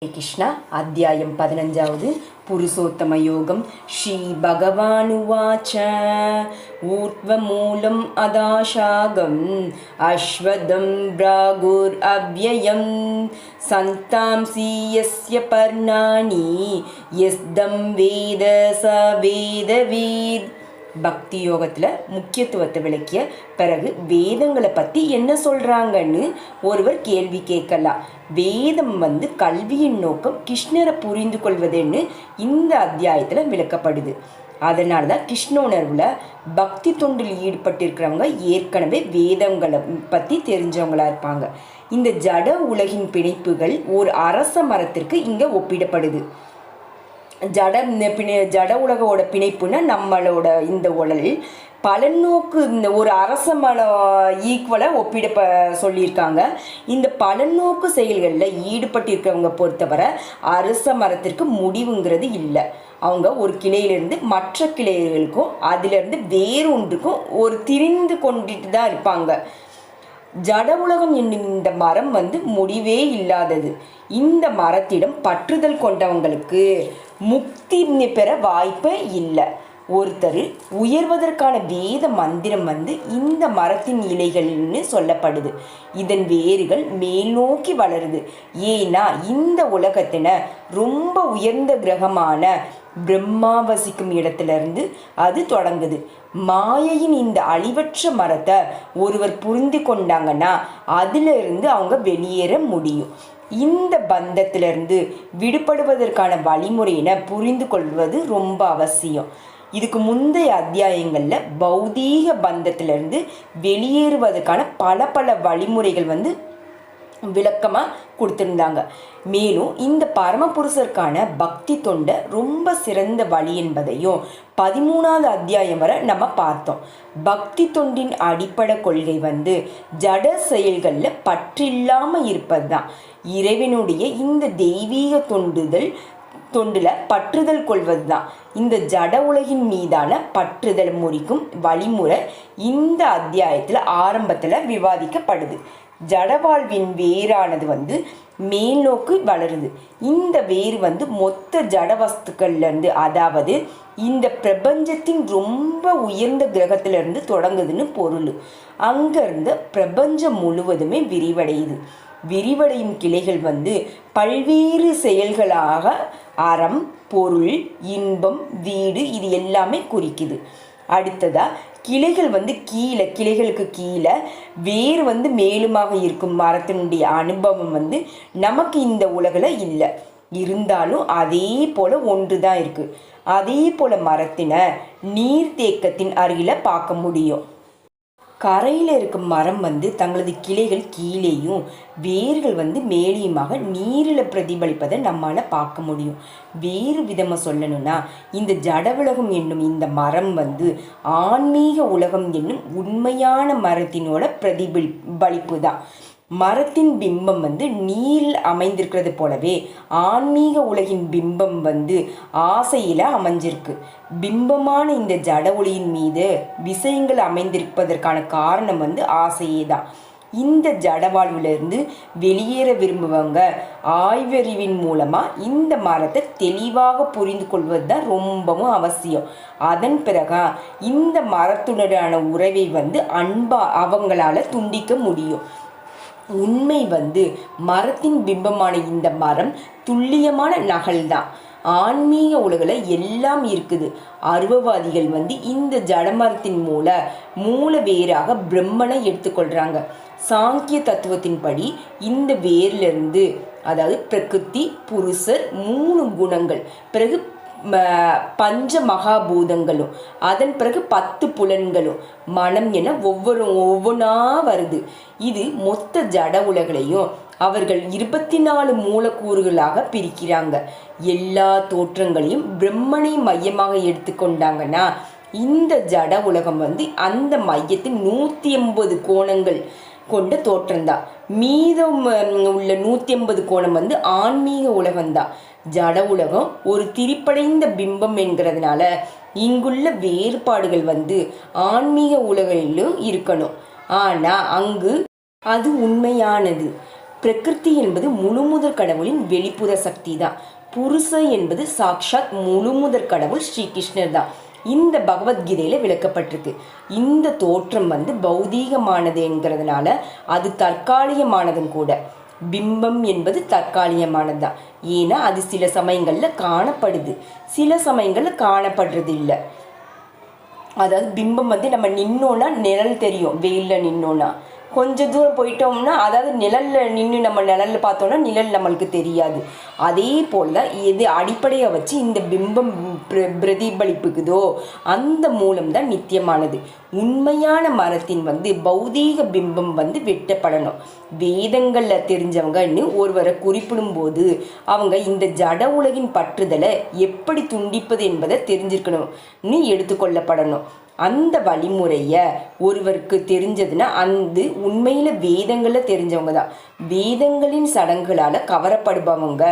कृष्ण अध्यायं 15 पुरुषोत्तमयोगं श्रीभगवानुवाच ऊर्ध्वमूलम् अदाशागम् अश्वत्थं प्रागुरव्ययं सन्तांसि यस्य पर्णानि यस्दं वेद स वेदवीद பக்தி யோகத்தில் முக்கியத்துவத்தை விளக்கிய பிறகு வேதங்களை பற்றி என்ன சொல்கிறாங்கன்னு ஒருவர் கேள்வி கேட்கலாம். வேதம் கல்வியின் நோக்கம் கிருஷ்ணரை புரிந்து கொள்வதுன்னு இந்த அத்தியாயத்தில் விளக்கப்படுது. அதனால தான் கிருஷ்ண உணர்வில் பக்தி தொண்டில் ஈடுபட்டிருக்கிறவங்க ஏற்கனவே வேதங்களை பற்றி தெரிஞ்சவங்களா இருப்பாங்க. இந்த ஜட உலகின் பிணைப்புகள் ஒரு அரச மரத்திற்கு இங்கே ஒப்பிடப்படுது. ஜட உலகோட பிணைப்புன்னா நம்மளோட இந்த உடல் பலநோக்கு இந்த ஒரு அரச மரம் ஈக்குவலாக ஒப்பிட சொல்லியிருக்காங்க. இந்த பலநோக்கு செயல்களில் ஈடுபட்டிருக்கிறவங்க பொறுத்தவரை அரச மரத்திற்கு முடிவுங்கிறது இல்லை. அவங்க ஒரு கிளையிலேருந்து மற்ற கிளைகளுக்கும் அதிலிருந்து வேறொன்றுக்கும் ஒரு திரிந்து கொண்டுட்டு தான் இருப்பாங்க. ஜட உலகம் என்னும் இந்த மரம் முடிவே இல்லாதது. இந்த மரத்திடம் பற்றுதல் கொண்டவங்களுக்கு முக்தி பெற வாய்ப்பே இல்லை. ஒருத்தர் உயர்வதற்கான வேத மந்திரம் இந்த மரத்தின் இலைகள்னு சொல்லப்படுது. இதன் வேர்கள் மேல் நோக்கி வளருது. ஏன்னா இந்த உலகத்தின ரொம்ப உயர்ந்த கிரகமான பிரம்மா வசிக்கும் இடத்திலிருந்து அது தொடங்குது. மாயையின் இந்த அழிவற்ற மரத்தை ஒருவர் புரிந்து கொண்டாங்கன்னா அதிலிருந்து அவங்க வெளியேற முடியும். இந்த பந்தத்திலிருந்து விடுபடுவதற்கான வழிமுறையினை புரிந்து கொள்வது ரொம்ப அவசியம். இதுக்கு முந்தைய அத்தியாயங்களில் பௌதீக பந்தத்திலிருந்து வெளியேறுவதற்கான பல வழிமுறைகள் விளக்கமாக கொடுத்துருந்தாங்க. மேலும் இந்த பரமபுருஷருக்கான பக்தி தொண்டை ரொம்ப சிறந்த வழி என்பதையும் 13வது அத்தியாயம் வரை நம்ம பார்த்தோம். பக்தி தொண்டின் அடிப்படை கொள்கை ஜட செயல்களில் பற்றில்லாமல் இருப்பது தான். இறைவனுடைய இந்த தெய்வீக தொண்டில் பற்றுதல் கொள்வது தான் இந்த ஜட உலகின் மீதான பற்றுதல் முறிக்கும் வழிமுறை இந்த அத்தியாயத்தில் ஆரம்பத்தில் விவாதிக்கப்படுது. ஜடவாழ்வின் வேரானது மேல் நோக்கி வளருது. இந்த வேர் மொத்த ஜட வஸ்துக்கள்லேருந்து, அதாவது இந்த பிரபஞ்சத்தின் ரொம்ப உயர்ந்த கிரகத்திலிருந்து தொடங்குதுன்னு பொருள். அங்கேருந்து பிரபஞ்சம் முழுவதுமே விரிவடையுது. விரிவடையும் கிளைகள் பல்வேறு செயல்களாக அறம், பொருள், இன்பம், வீடு இது எல்லாமே குறிக்குது. அடுத்ததா கிளைகள் கிளைகளுக்கு கீழே வேறு மேலுமாக இருக்கும் மரத்தினுடைய அனுபவம் நமக்கு இந்த உலகில் இல்லை. இருந்தாலும் அதே போல் ஒன்று தான் இருக்குது. அதே போல் மரத்தினை நீர்த்தேக்கத்தின் அருகில் பார்க்க முடியும். கரையில் இருக்கும் மரம் தங்களது கிளைகள் கீழேயும் வேர்கள் மேலேயுமாக நீரில் பிரதிபலிப்பதை நம்மளால் பார்க்க முடியும். வேறு விதமாக சொல்லணும்னா இந்த ஜட உலகம் என்னும் இந்த மரம் ஆன்மீக உலகம் என்னும் உண்மையான மரத்தினோட பிரதிபலிப்பு தான். மரத்தின் பிம்பம் நீரில் அமைந்திருக்கிறது போலவே ஆன்மீக உலகின் பிம்பம் ஆசையில் அமைஞ்சிருக்கு. பிம்பமான இந்த ஜட ஒளியின் மீது விஷயங்கள் அமைந்திருப்பதற்கான காரணம் ஆசையே தான். இந்த ஜட வாழ்விலிருந்து வெளியேற விரும்புவங்க ஆய்வறிவின் மூலமாக இந்த மரத்தை தெளிவாக புரிந்து கொள்வது தான் ரொம்பவும் அவசியம். அதன் பிறகு இந்த மரத்துடனான உறவை அவங்களால துண்டிக்க முடியும். உண்மை மரத்தின் பிம்பமான இந்த மரம் துல்லியமான நகல்தான். ஆன்மீக உலகில் எல்லாம் இருக்குது. அருவவாதிகள் இந்த ஜடமரத்தின் மூல வேராக பிரம்மனை எடுத்துக்கொள்கிறாங்க. சாங்கிய தத்துவத்தின்படி இந்த வேரிலிருந்து, அதாவது பிரகிருதி, புருஷர், 3 குணங்கள், பிறகு பஞ்ச மகாபூதங்களும், அதன் பிறகு 10 புலன்களும், மனம் என ஒவ்வொன்றா வருது. இது மொத்த ஜட உலகளையும் அவர்கள் 24 மூலக்கூறுகளாக பிரிக்கிறாங்க. எல்லா தோற்றங்களையும் பிரம்மனை மையமாக எடுத்துக்கொண்டாங்கன்னா இந்த ஜட உலகம் அந்த மையத்தின் 180 கோணங்கள் கொண்ட தோற்றம்தான். மீதம் உள்ள 180 கோணம் ஆன்மீக உலகம்தான். ஜட உலகம் ஒரு திரிப்படைந்த பிம்பம் என்கிறதுனால இங்குள்ள வேறுபாடுகள் ஆன்மீக உலகிலும் இருக்கணும். ஆனால் அங்கு அது உண்மையானது. பிரகிருதி என்பது முழுமுதற் கடவுளின் வெளிப்புற சக்தி தான். புருஷ என்பது சாக்ஷாத் முழுமுதற் கடவுள் ஸ்ரீகிருஷ்ணர் தான். இந்த பகவத்கீதையில் விளக்கப்பட்டிருக்கு. இந்த தோற்றம் பௌதீகமானதுங்கிறதுனால அது தற்காலிகமானதும் கூட. பிம்பம் என்பது தற்காலிகமானது தான். ஏன்னா அது சில சமயங்களில் காணப்படுது, சில சமயங்களில் காணப்படுறது இல்லை. அதாவது பிம்பம் நம்ம நின்னோன்னா நிழல் தெரியும், வெயிலில் நின்னோன்னா. கொஞ்சம் தூரம் போயிட்டோம்னா, அதாவது நிழலில் நின்று நம்ம நிழலில் பார்த்தோன்னா நிழல் நம்மளுக்கு தெரியாது. அதே போல் எது அடிப்படையாக வச்சு இந்த பிம்பம் பிரதிபலிப்புக்குதோ அந்த மூலம்தான் நித்தியமானது. உண்மையான மரத்தின் பௌதீக பிம்பம் வெட்டப்படணும். வேதங்களில் தெரிஞ்சவங்கன்னு ஒருவரை குறிப்பிடும்போது அவங்க இந்த ஜட உலகின் பற்றுதலை எப்படி துண்டிப்பது என்பதை தெரிஞ்சிருக்கணும்னு எடுத்துக்கொள்ளப்படணும். அந்த வழிமுறையை ஒருவருக்கு தெரிஞ்சதுன்னா அந்த உண்மையில் வேதங்களில் தெரிஞ்சவங்க தான். வேதங்களின் சடங்குகளால் கவரப்படுபவங்க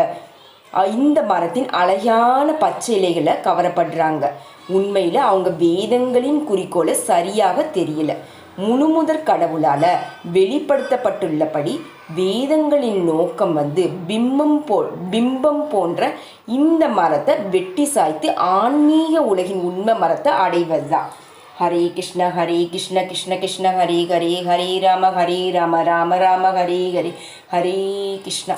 இந்த மரத்தின் அழகான பச்சை இலைகளை கவரப்படுறாங்க. உண்மையில் அவங்க வேதங்களின் குறிக்கோளை சரியாக தெரியல. முழுமுதற் கடவுளால் வெளிப்படுத்தப்பட்டுள்ளபடி வேதங்களின் நோக்கம் பிம்பம் போன்ற இந்த மரத்தை வெட்டி சாய்த்து ஆன்மீக உலகின் உண்மை மரத்தை அடைவது தான். ஹரே கிருஷ்ண கிருஷ்ண கிருஷ்ண ஹரே ஹரே, ஹரே ராம ராம ராம ஹரே ஹரே, ஹரே கிருஷ்ணா.